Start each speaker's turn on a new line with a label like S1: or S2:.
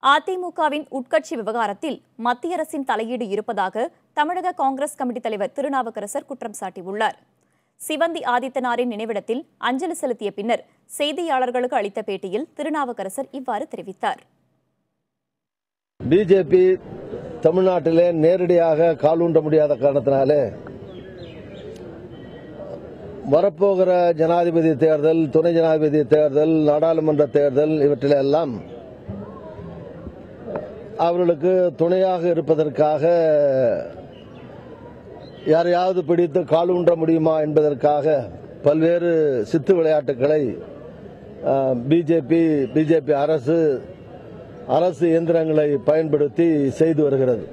S1: அதிமுகவின் உட்கட்சி விவகாரத்தில் மத்திய அரசின் தலையீடு இருப்பதாக தமிழக காங்கிரஸ் கமிட்டி தலைவர் திருநாவுக்கரசர் குற்றம் சாட்டியுள்ளார். சிவந்தி ஆதித்தனாரின் நினைவிடத்தில் அஞ்சலி செலுத்திய பின்னர் செய்தியாளர்களுக்கு அளித்த பேட்டியில் திருநாவுக்கரசர் இவ்வாறு தெரிவித்தார்.
S2: பிஜேபி தமிழ்நாட்டிலே நேரடியாக காலூன்ற முடியாத காரணத்தினாலே வரப்போகிற ஜனாதிபதி தேர்தல், துணை ஜனாதிபதி தேர்தல், நாடாளுமன்ற தேர்தல் இவற்றிலெல்லாம் அவர்களுக்கு துணையாக இருப்பதற்காக யாரையாவது பிடித்து காலூன்ற முடியுமா என்பதற்காக பல்வேறு சித்து விளையாட்டுகளை பிஜேபி அரசு இயந்திரங்களை பயன்படுத்தி செய்து வருகிறது.